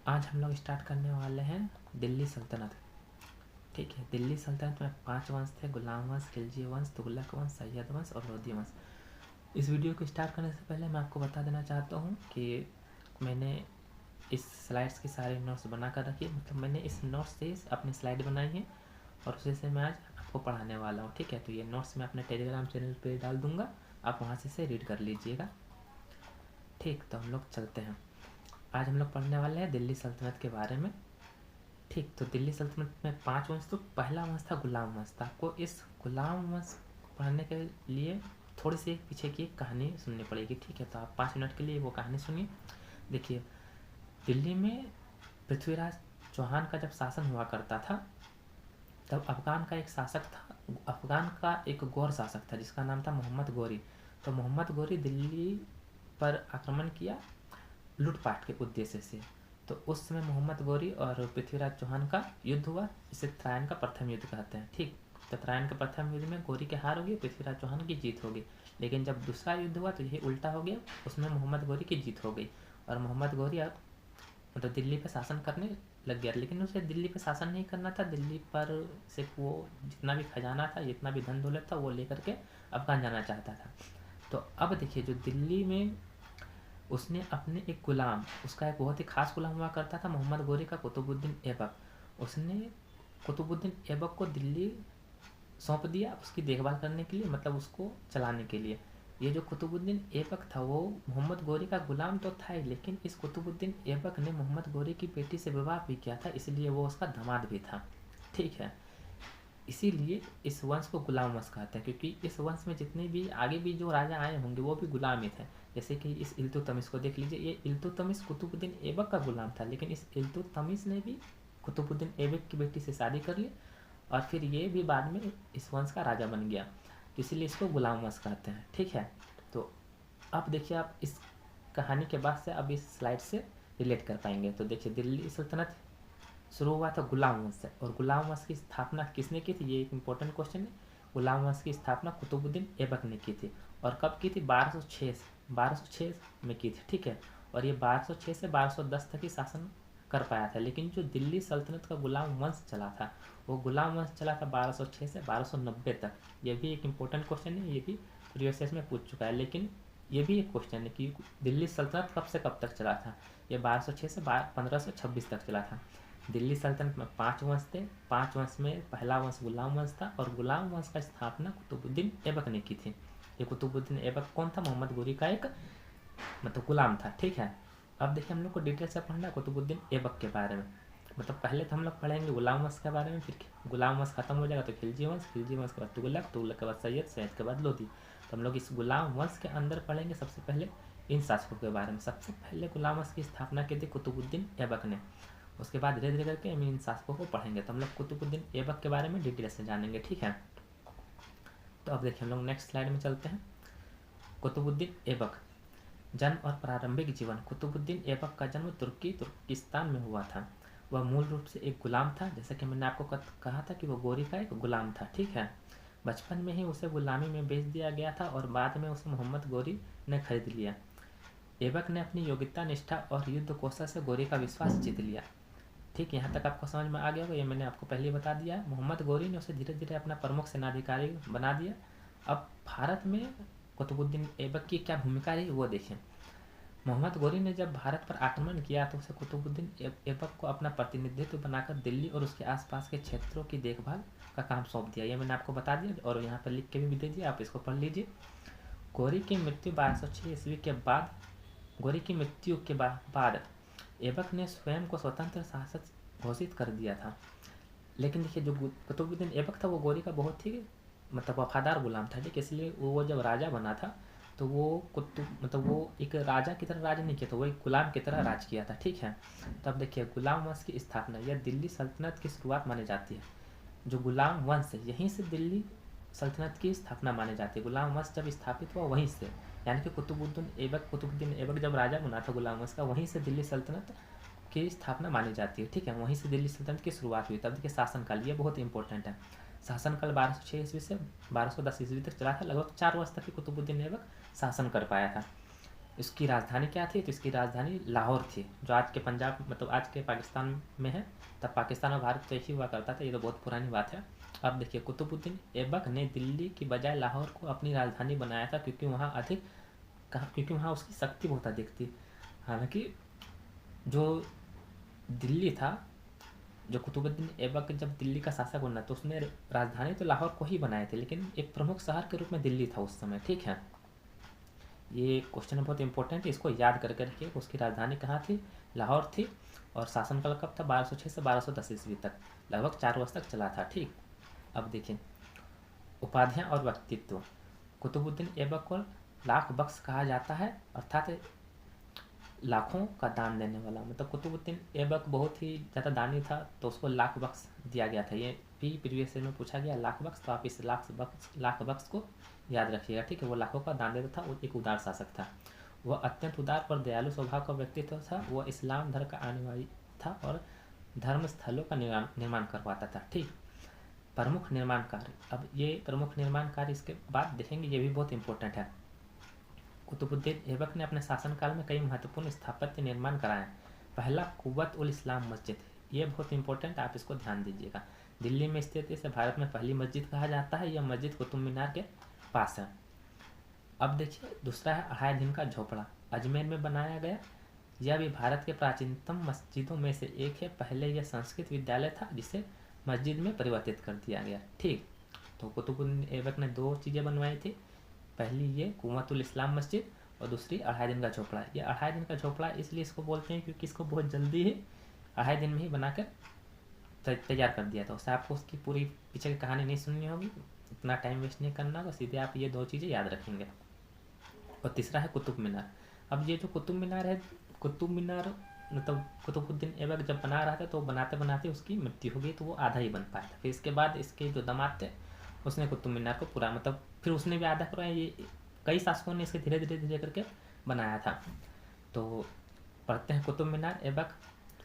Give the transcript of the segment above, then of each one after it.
आज हम लोग स्टार्ट करने वाले हैं दिल्ली सल्तनत। ठीक है, दिल्ली सल्तनत में 5 वंश थे: गुलाम वंश, खिलजी वंश, तुगलक वंश, सैयद वंश और लोधी वंश। इस वीडियो को स्टार्ट करने से पहले मैं आपको बता देना चाहता हूँ कि मैंने इस स्लाइड्स की सारी नोट्स बना कर रखी है। मतलब मैंने इस नोट्स से अपनी स्लाइड बनाई है और उसी से मैं आज आपको पढ़ाने वाला हूँ। ठीक है, तो ये नोट्स मैं अपने टेलीग्राम चैनल पे डाल दूँगा, आप वहाँ से इसे रीड कर लीजिएगा। ठीक, तो हम लोग चलते हैं। आज हम लोग पढ़ने वाले हैं दिल्ली सल्तनत के बारे में। ठीक, तो दिल्ली सल्तनत में 5 वंश। तो पहला वंश था गुलाम वंश। तो आपको इस गुलाम वंश पढ़ने के लिए थोड़ी सी पीछे की एक कहानी सुननी पड़ेगी। ठीक है, तो आप 5 मिनट के लिए वो कहानी सुनिए। देखिए, दिल्ली में पृथ्वीराज चौहान का जब शासन हुआ करता था तब अफगान का एक शासक था। अफगान का एक गौर शासक था जिसका नाम था मोहम्मद गोरी। तो मोहम्मद गोरी दिल्ली पर आक्रमण किया लूटपाट के उद्देश्य से। तो उस समय मोहम्मद गोरी और पृथ्वीराज चौहान का युद्ध हुआ। इसे त्रायन का प्रथम युद्ध कहते हैं। ठीक, तो त्रायन के प्रथम युद्ध में गोरी की हार होगी, पृथ्वीराज चौहान की जीत होगी। लेकिन जब दूसरा युद्ध हुआ तो यही उल्टा हो गया, उसमें मोहम्मद गोरी की जीत हो गई और मोहम्मद गोरी अब मतलब दिल्ली पर शासन करने लग गया। लेकिन उसे दिल्ली पर शासन नहीं करना था, दिल्ली पर सिर्फ वो जितना भी खजाना था, जितना भी धन दौलत था, वो लेकर के अफगान जाना चाहता था। तो अब देखिए, जो दिल्ली में उसने अपने एक गुलाम, उसका एक बहुत ही खास गुलाम हुआ करता था मोहम्मद गोरी का, कुतुबुद्दीन ऐबक। उसने कुतुबुद्दीन ऐबक को दिल्ली सौंप दिया उसकी देखभाल करने के लिए, मतलब उसको चलाने के लिए। ये जो कुतुबुद्दीन ऐबक था वो मोहम्मद गोरी का गुलाम तो था ही, लेकिन इस कुतुबुद्दीन ऐबक ने मोहम्मद गोरी की बेटी से विवाह भी किया था, इसलिए वो उसका दामाद भी था। ठीक है, इसीलिए इस वंश को गुलाम वंश कहते हैं, क्योंकि इस वंश में जितने भी आगे भी जो राजा आए होंगे वो भी गुलाम ही थे। जैसे कि इस इल्तुतमिश को देख लीजिए, ये इल्तुतमिश कुतुबुद्दीन ऐबक का गुलाम था, लेकिन इस इल्तुतमिश ने भी कुतुबुद्दीन ऐबक की बेटी से शादी कर ली और फिर ये भी बाद में इस वंश का राजा बन गया, तो इसीलिए इसको गुलाम वंश कहते हैं। ठीक है, तो अब देखिए, आप इस कहानी के बाद से अब इस स्लाइड से रिलेट कर पाएंगे। तो देखिए, दिल्ली सल्तनत शुरू हुआ था गुलाम वंश से, और गुलाम वंश की स्थापना किसने की थी, ये एक इम्पोर्टेंट क्वेश्चन है। गुलाम वंश की स्थापना कुतुबुद्दीन ऐबक ने की थी, और कब की थी, 1206 में की थी। ठीक है, और ये 1206 से 1210 तक ही शासन कर पाया था। लेकिन जो दिल्ली सल्तनत का गुलाम वंश चला था, वो गुलाम वंश चला था 1206 से 1290 तक। ये भी एक इम्पोर्टेंट क्वेश्चन है, ये भी प्रीवियस में पूछ चुका है। लेकिन ये भी एक क्वेश्चन है कि दिल्ली सल्तनत कब से कब तक चला था। ये 1206 से 1526 तक चला था। दिल्ली सल्तनत में 5 वंश थे। 5 वंश में पहला वंश गुलाम वंश था, और गुलाम वंश का स्थापना कुतुबुद्दीन ऐबक ने की थी। ये कुतुबुद्दीन ऐबक कौन था, मोहम्मद गोरी का एक मतलब गुलाम था। ठीक है, अब देखिए, हम लोग को डिटेल से पढ़ना है कुतुबुद्दीन ऐबक के बारे में। मतलब पहले तो हम लोग पढ़ेंगे गुलाम वंश के बारे में, फिर गुलाम वंश खत्म हो जाएगा तो खिलजी वंश, खिलजी वंश के बाद तुगलक, तुगलक के बाद सैयद, सैयद के बाद लोधी। तो हम लोग इस गुलाम वंश के अंदर पढ़ेंगे सबसे पहले इन शासकों के बारे में। सबसे पहले गुलाम वंश की स्थापना की थी कुतुबुद्दीन ऐबक ने। उसके बाद धीरे धीरे करके हम इन शासकों को पढ़ेंगे। तो हम लोग कुतुबुद्दीन ऐबक के बारे में डिटेल से जानेंगे। ठीक है, तो अब देखिए, हम लोग नेक्स्ट स्लाइड में चलते हैं। कुतुबुद्दीन ऐबक जन्म और प्रारंभिक जीवन। कुतुबुद्दीन ऐबक का जन्म तुर्किस्तान में हुआ था। वह मूल रूप से एक गुलाम था, जैसा कि मैंने आपको कहा था कि वो गोरी का एक गुलाम था। ठीक है, बचपन में ही उसे गुलामी में बेच दिया गया था और बाद में उसे मोहम्मद गोरी ने खरीद लिया। ऐबक ने अपनी योग्यता, निष्ठा और युद्ध कौशल से गोरी का विश्वास जीत लिया। ठीक, यहाँ तक आपको समझ में आ गया होगा, ये मैंने आपको पहले ही बता दिया है। मोहम्मद गोरी ने उसे धीरे धीरे अपना प्रमुख सेनाधिकारी बना दिया। अब भारत में कुतुबुद्दीन ऐबक की क्या भूमिका रही वो देखें। मोहम्मद गोरी ने जब भारत पर आक्रमण किया तो उसे कुतुबुद्दीन ऐबक को अपना प्रतिनिधित्व बनाकर दिल्ली और उसके आसपास के क्षेत्रों की देखभाल का काम सौंप दिया। ये मैंने आपको बता दिया और यहाँ पर लिख के भी दे दिया, आप इसको पढ़ लीजिए। गोरी की मृत्यु 1206 ईस्वी के बाद गोरी की मृत्यु के बाद ऐबक ने स्वयं को स्वतंत्र शासक घोषित कर दिया था। लेकिन देखिए, जो कुतुबुद्दीन ऐबक था वो गोरी का बहुत ही मतलब वफादार गुलाम था। ठीक, इसलिए वो जब राजा बना था तो वो मतलब वो एक राजा की तरह राज नहीं किया था, वो एक गुलाम की तरह राज किया था। ठीक है, तो अब देखिए, गुलाम वंश की स्थापना, यह दिल्ली सल्तनत की शुरुआत मानी जाती है। जो गुलाम वंश है यहीं से दिल्ली सल्तनत की स्थापना मानी जाती है। गुलाम वंश जब स्थापित हुआ वहीं से, यानी कि कुतुबुद्दीन ऐबक जब राजा बना था गुलाम वंश का, वहीं से दिल्ली सल्तनत की स्थापना मानी जाती है। ठीक है, वहीं से दिल्ली सल्तनत की शुरुआत हुई। तब देखिए, शासनकाल ये बहुत इंपॉर्टेंट है। शासनकाल 1206 ईस्वी से 1210 ईस्वी तक चला था। लगभग 4 वर्ष तक ही कुतुबुद्दीन ऐबक शासन कर पाया था। इसकी राजधानी क्या थी? तो इसकी राजधानी लाहौर थी, जो आज के पंजाब मतलब आज के पाकिस्तान में है। तब पाकिस्तान और भारत तो एक ही हुआ करता था, ये तो बहुत पुरानी बात है। अब देखिए, कुतुबुद्दीन ऐबक ने दिल्ली की बजाय लाहौर को अपनी राजधानी बनाया था, क्योंकि वहाँ उसकी शक्ति बहुत अधिक थी। हालांकि जो दिल्ली था, जो कुतुबुद्दीन ऐबक जब दिल्ली का शासक बना तो उसने राजधानी तो लाहौर को ही बनाए थे, लेकिन एक प्रमुख शहर के रूप में दिल्ली था उस समय। ठीक है, ये क्वेश्चन बहुत इंपॉर्टेंट है, इसको याद करके रखिए। उसकी राजधानी कहाँ थी? लाहौर थी। और शासनकाल कब था? 1206 से 1210 ईस्वी तक, लगभग 4 वर्ष तक चला था। ठीक, अब देखिए उपाधियाँ और व्यक्तित्व। कुतुबुद्दीन ऐबक को लाख बख्श कहा जाता है, अर्थात लाखों का दान देने वाला। मतलब कुतुबुद्दीन ऐबक बहुत ही ज़्यादा दानी था, तो उसको लाख बख्श दिया गया था। ये भी प्रीवियस ईयर में पूछा गया लाख बख्श, तो आप इस लाख बख्श को याद रखिएगा। ठीक है, वो लाखों का दान देता था, वो एक उदार शासक था। वह अत्यंत उदार और दयालु स्वभाव का व्यक्तित्व था। वह इस्लाम धर्म का अनुयायी था और धर्म स्थलों का निर्माण करवाता था। ठीक, प्रमुख निर्माण कार्य। अब ये प्रमुख निर्माण कार्य इसके बाद देखेंगे, ये भी बहुत इंपॉर्टेंट है। कुतुबुद्दीन ऐबक ने अपने शासनकाल में कई महत्वपूर्ण स्थापत्य निर्माण कराए। पहला कुव्वत उल इस्लाम मस्जिद, ये बहुत इंपॉर्टेंट, आप इसको ध्यान दीजिएगा। दिल्ली में स्थित इसे भारत में पहली मस्जिद कहा जाता है। यह मस्जिद कुतुब मीनार के पास है। अब देखिए दूसरा है अढ़ाई दिन का झोपड़ा, अजमेर में बनाया गया। यह भी भारत के प्राचीनतम मस्जिदों में से एक है। पहले यह संस्कृत विद्यालय था, जिसे मस्जिद में परिवर्तित कर दिया गया। ठीक, तो कुतुबुद्दीन ऐबक ने 2 चीज़ें बनवाई थी। पहली ये कुव्वतुल इस्लाम मस्जिद और दूसरी अढ़ाई दिन का झोपड़ा। ये अढ़ाई दिन का झोपड़ा इसलिए इसको बोलते हैं क्योंकि इसको बहुत जल्दी ही अढ़ाई दिन में ही बनाकर तैयार कर दिया था। उससे आपको उसकी पूरी पीछे की कहानी नहीं सुननी होगी, इतना टाइम वेस्ट नहीं करना होगा, सीधे आप ये 2 चीज़ें याद रखेंगे। और तीसरा है कुतुब मीनार। अब ये जो कुतुब मीनार है, कुतुब मीनार मतलब कुतुबुद्दीन ऐबक जब बना रहा था तो बनाते बनाते उसकी मृत्यु हो गई, तो वो आधा ही बन पाया था। फिर इसके बाद इसके जो दामाद थे उसने कुतुब मीनार को पूरा मतलब फिर उसने भी आधा करवाया। ये कई शासकों ने इसके धीरे धीरे धीरे करके बनाया था। तो पढ़ते हैं कुतुब मीनार ऐबक।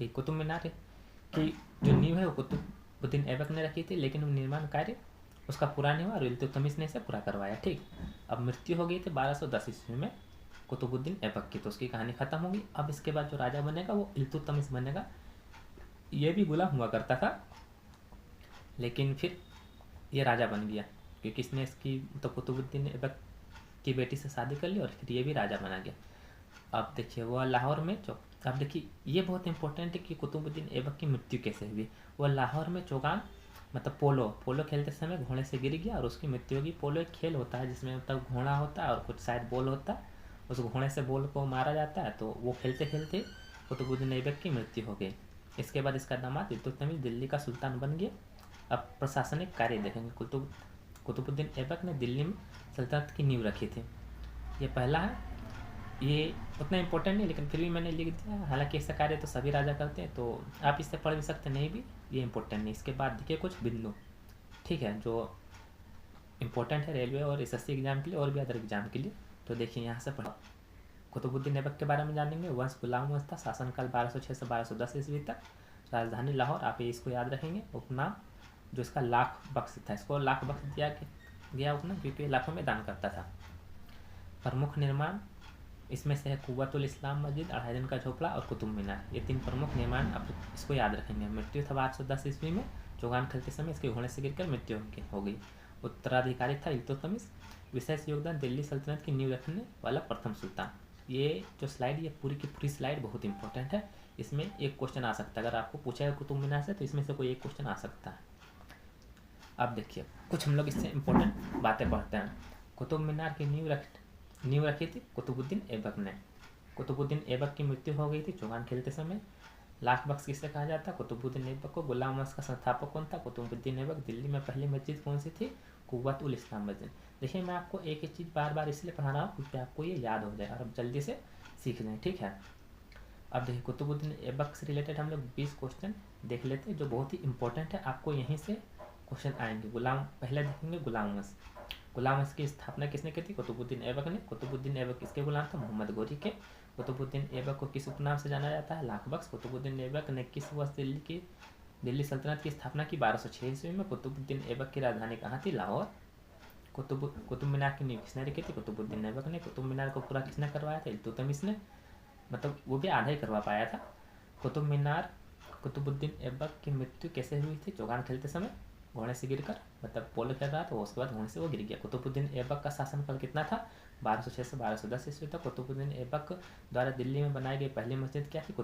ये कुतुब मीनार की जो नींव है वो कुतुबुद्दीन ऐबक ने रखी थी, लेकिन वो निर्माण कार्य उसका पूरा नहीं हुआ और इल्तुतमिश ने इसे पूरा करवाया। ठीक, अब मृत्यु हो गई थी 1210 ईस्वी में कुतुबुद्दीन ऐबक की, तो उसकी कहानी खत्म होगी। अब इसके बाद जो राजा बनेगा वो इल्तुतमिश बनेगा। ये भी गुलाम हुआ करता था, लेकिन फिर ये राजा बन गया क्योंकि इसने इसकी तो कुतुबुद्दीन ऐबक की बेटी से शादी कर ली और फिर ये भी राजा बना गया। अब देखिए वह लाहौर में अब देखिए ये बहुत इंपॉर्टेंट है कि कुतुबुद्दीन ऐबक की मृत्यु कैसे हुई। वह लाहौर में चौगान मतलब पोलो खेलते समय घोड़े से गिर गया और उसकी मृत्यु होगी। पोलो एक खेल होता है जिसमें मतलब घोड़ा होता है और कुछ शायद बॉल होता है, उस घोड़े से बॉल को मारा जाता है। तो वो खेलते खेलते कुतुबुद्दीन ऐबक की मृत्यु हो गई। इसके बाद इसका दामाद इल्तुतमिश दिल्ली का सुल्तान बन गया। अब प्रशासनिक कार्य देखेंगे। कुतुबुद्दीन ऐबक ने दिल्ली में सल्तनत की नींव रखी थी। ये पहला है, ये उतना इम्पोर्टेंट नहीं लेकिन फिर भी मैंने लिख दिया। हालांकि इसका कार्य तो सभी राजा करते हैं, तो आप इससे पढ़ भी सकते नहीं भी, ये इम्पोर्टेंट नहीं। इसके बाद देखिए कुछ बिंदु, ठीक है, जो इम्पोर्टेंट है रेलवे और एसएससी एग्जाम के लिए और भी अदर एग्जाम के लिए। तो देखिए यहाँ से पढ़ो। कुतुबुद्दीन ऐबक के बारे में जानेंगे। वंश गुलाम वंश था, शासनकाल 1206 से 1210 ईस्वी तक, राजधानी लाहौर, आप ये इसको याद रखेंगे। उपनाम जो इसका लाख बख्श था, इसको लाख बख्श दिया गया उपनाम क्योंकि लाखों में दान करता था। प्रमुख निर्माण इसमें से है कुव्वतुल इस्लाम मस्जिद, अढ़ाई दिन का झोपड़ा और कुतुब मीनार। ये 3 प्रमुख निर्माण आप इसको याद रखेंगे। मृत्यु था 1210 ईस्वी में, चौगान खेलते समय इसके घोड़े से गिरकर मृत्यु हो गई। उत्तराधिकारी था इल्तुतमिश। विशेष योगदान दिल्ली सल्तनत की नींव रखने वाला प्रथम सुल्तान। ये जो स्लाइड, ये पूरी की पूरी स्लाइड बहुत इंपॉर्टेंट है। इसमें एक क्वेश्चन आ सकता है, अगर आपको पूछा है कुतुब मीनार से तो इसमें से कोई एक क्वेश्चन आ सकता है। अब देखिए कुछ हम लोग इससे इम्पोर्टेंट बातें पढ़ते हैं। कुतुब मीनार की नींव रखी थी कुतुबुद्दीन ऐबक ने। कुतुबुद्दीन ऐबक की मृत्यु हो गई थी चौगान खेलते समय। लाख बख्श किससे कहा जाता है? कुतुबुद्दीन ऐबक को। गुलाम वंश का संस्थापक कौन था? कुतुबुद्दीन ऐबक। दिल्ली में पहली मस्जिद कौन सी थी? कुव्वत उल इस्लाम मस्जिद। देखिए मैं आपको एक ही चीज़ बार बार इसलिए पढ़ा रहा हूँ क्योंकि आपको ये याद हो जाए और अब जल्दी से सीख लें, ठीक है। अब देखिए कुतुबुद्दीन ऐबक से रिलेटेड हम लोग 20 क्वेश्चन देख लेते हैं जो बहुत ही इंपॉर्टेंट है, आपको यहीं से क्वेश्चन आएंगे। पहले देखेंगे गुलाम वंश। गुलाम वंश की स्थापना किसने की थी? कुतुबुद्दीन ऐबक ने। कुतुबुद्दीन ऐबक किसके गुलाम थे? मोहम्मद गोरी के। कुतुबुद्दीन ऐबक को किस उपनाम से जाना जाता है? लाख बख्श। कुतुबुद्दीन ऐबक ने किस वर्ष दिल्ली सल्तनत की स्थापना की? 1206 ईस्वी में। कुतुबुद्दीन ऐबक की राजधानी कहाँ थी? लाहौर। कुतुब मीनार की नींव किसने रखी थी? कुतुबुद्दीन ऐबक ने। कुतुब मीनार को पूरा किसने करवाया था? इल्तुतमिश ने, मतलब वो भी आधा ही करवा पाया था। कुतुब मीनार कुतुबुद्दीन ऐबक की मृत्यु कैसे हुई थी? चौगान खेलते समय घोड़े से गिरकर, मतलब पोलो खेल रहा था, उसके बाद घोड़े से वो गिर गया। कुतुबुद्दीन ऐबक का शासनकाल कितना था? 1206 से 1210 ईस्वी तक। कुतुबुद्दीन ऐबक द्वारा दिल्ली में बनाई गई पहली मस्जिद क्या थी?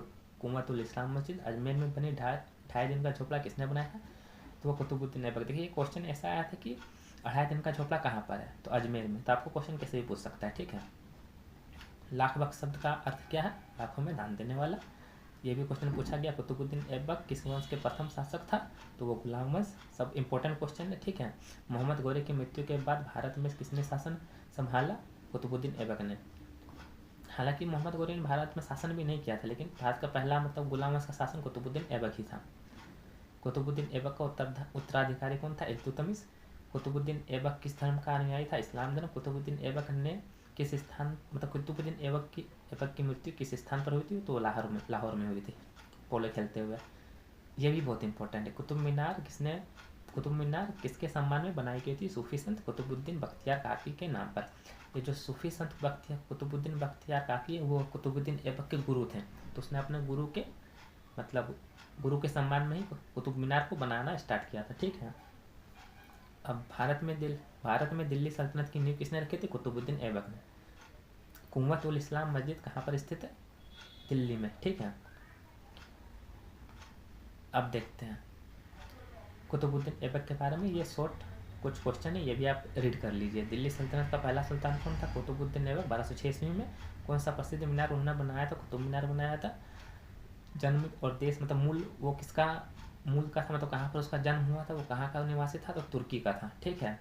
कुवतुल इस्लाम मस्जिद। अजमेर में बनी 2.5 दिन का झोपड़ा किसने बनाया था? तो वो कुतुबुद्दीन ऐबक। देखिए क्वेश्चन ऐसा आया था कि 2.5 दिन का झोपड़ा कहाँ पर है? तो अजमेर में। तो आपको क्वेश्चन कैसे भी पूछ सकता है, ठीक है। लाख बख्श शब्द का अर्थ क्या है? लाखों में दान देने वाला। ये भी क्वेश्चन पूछा गया। कुतुबुद्दीन ऐबक किस वंश के प्रथम शासक था? तो वो गुलाम वंश। सब इंपॉर्टेंट क्वेश्चन है, ठीक है। मोहम्मद गौरी की मृत्यु के बाद भारत में किसने शासन संभाला? कुतुबुद्दीन ऐबक ने। हालांकि मोहम्मद गौरी ने भारत में शासन भी नहीं किया था, लेकिन भारत का पहला मतलब गुलाम वंश का शासन कुतुबुद्दीन ऐबक ही था। कुतुबुद्दीन ऐबक का उत्तराधिकारी कौन था? इल्तुतमिश। कुतुबुद्दीन ऐबक किस धर्म का अनुयायी था? इस्लाम धर्म। कुतुबुद्दीन ऐबक ने किस स्थान, मतलब कुतुबुद्दीन ऐबक की मृत्यु किस स्थान पर हुई थी? तो लाहौर में हुई थी, पोलो खेलते हुए। ये भी बहुत इंपॉर्टेंट है। कुतुब मीनार किसके सम्मान में बनाई गई थी? सूफी संत कुतुबुद्दीन बख्तियार काकी के नाम पर। ये जो सूफी संत कुतुबुद्दीन बख्तियार काकी है, वो कुतुबुद्दीन ऐबक के गुरु थे। तो उसने अपने गुरु के सम्मान में ही कुतुब मीनार को बनाना स्टार्ट किया था, ठीक है। अब भारत में दिल्ली सल्तनत की नींव किसने रखी थी? कुतुबुद्दीन ऐबक ने। कुवतुल इस्लाम मस्जिद कहाँ पर स्थित है? दिल्ली में, ठीक है। अब देखते हैं कुतुबुद्दीन ऐबक के बारे में। ये शॉर्ट कुछ क्वेश्चन है, ये भी आप रीड कर लीजिए। दिल्ली सल्तनत का पहला सुल्तान कौन था? कुतुबुद्दीन ऐबक। 1206 ईस्वी में। कौन सा प्रसिद्ध मीनार उन्होंने बनाया था? कुतुब मीनार बनाया था। जन्म और देश, मतलब मूल वो किसका मूल का था, मतलब कहाँ पर उसका जन्म हुआ था, वो कहाँ का निवासी था? तो तुर्की का था, ठीक है।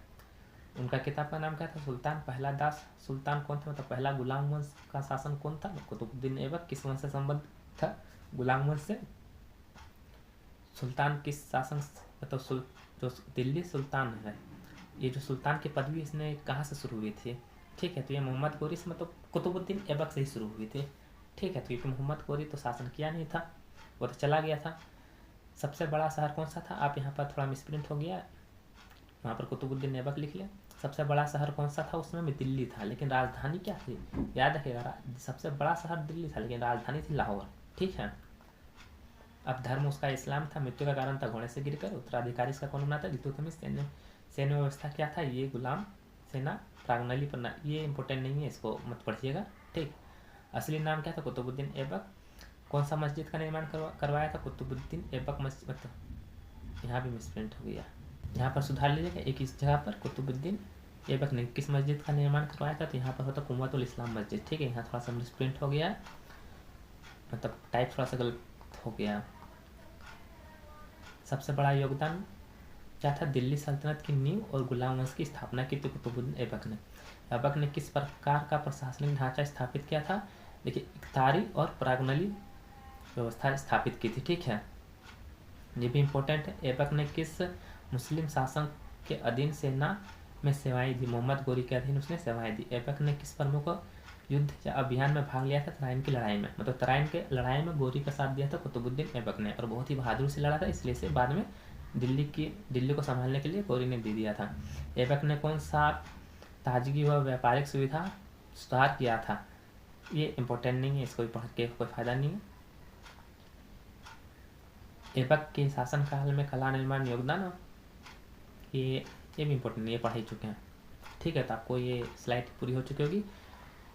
उनका किताब का नाम क्या था? सुल्तान पहला दास। सुल्तान कौन था, मतलब पहला गुलाम वंश का शासन कौन था? कुतुबुद्दीन ऐबक। किस वंश से संबंध था? गुलाम वंश से। सुल्तान किस शासन, मतलब जो दिल्ली सुल्तान है, ये जो सुल्तान की पदवी इसने कहाँ से शुरू हुई थी? ठीक है, तो ये मोहम्मद गौरी से, मतलब कुतुबुद्दीन ऐबक से ही शुरू हुई थी, ठीक है। तो क्योंकि मोहम्मद गौरी तो शासन किया नहीं था, वो तो चला गया था। सबसे बड़ा शहर कौन सा था? आप यहाँ पर थोड़ा मिसप्रिंट हो गया, वहाँ पर कुतुबुद्दीन ऐबक लिख लिया। सबसे बड़ा शहर कौन सा था? उसमें भी दिल्ली था, लेकिन राजधानी क्या थी? याद रखिएगा, सबसे बड़ा शहर दिल्ली था, लेकिन राजधानी थी लाहौर, ठीक है। अब धर्म उसका इस्लाम था। मृत्यु का कारण था घोड़े से गिरकर। उत्तराधिकारी इसका कौन बना था? इल्तुतमिश। सैन्य व्यवस्था क्या था? ये गुलाम सेना प्रागनली प्रणाली। ये इंपॉर्टेंट नहीं है, इसको मत पढ़िएगा, ठीक। असली नाम क्या था? कुतुबुद्दीन ऐबक। कौन सा मस्जिद का निर्माण करवाया था? कुतुबुद्दीन ऐबक मस्जिद। मतलब यहाँ भी मिसप्रिंट हो गया, यहाँ पर सुधार लीजिएगा। एक इस जगह पर कुतुबुद्दीन ऐबक ने किस मस्जिद का निर्माण करवाया था? तो यहाँ पर होता कुवतुल इस्लाम मस्जिद, ठीक है। यहाँ थोड़ा सा मिसप्रिंट हो गया, मतलब टाइप थोड़ा सा गलत हो गया। सबसे बड़ा योगदान क्या था? दिल्ली सल्तनत की नींव और गुलाम वंश की स्थापना की थी कुतुबुद्दीन ऐबक ने। ऐबक ने किस प्रकार का प्रशासनिक ढांचा स्थापित किया था? देखिए, इकतारी और प्रागनली व्यवस्था स्थापित की थी, ठीक है। ये भी इम्पोर्टेंट है। ऐबक ने किस मुस्लिम शासक के अधीन सेना में सेवाएं दी? मोहम्मद गौरी के अधीन उसने सेवाएं दी। ऐबक ने किस प्रमुख युद्ध या अभियान में भाग लिया था? तराइन की लड़ाई में। मतलब तराइन के लड़ाई में गौरी का साथ दिया था कुतुबुद्दीन ऐबक ने, और बहुत ही बहादुर से लड़ा था, इसलिए से बाद में दिल्ली को संभालने के लिए गौरी ने दे दिया था। ऐबक ने कौन सा ताजगी व व्यापारिक सुविधा सुधार किया था? ये इम्पोर्टेंट नहीं है, इसको भी पढ़ के कोई फायदा नहीं है। ऐबक के शासनकाल में कला निर्माण योगदान, ये भी इम्पोर्टेंट नहीं है, पढ़ ही चुके हैं, ठीक है। तो आपको ये स्लाइड पूरी हो चुकी होगी।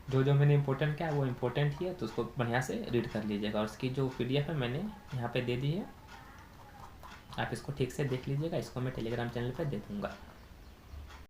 जो मैंने इंपॉर्टेंट क्या है वो इम्पोर्टेंट ही है, तो उसको बढ़िया से रीड कर लीजिएगा। और इसकी जो PDF है मैंने यहाँ पे दे दी है, आप इसको ठीक से देख लीजिएगा। इसको मैं टेलीग्राम चैनल पे दे दूँगा।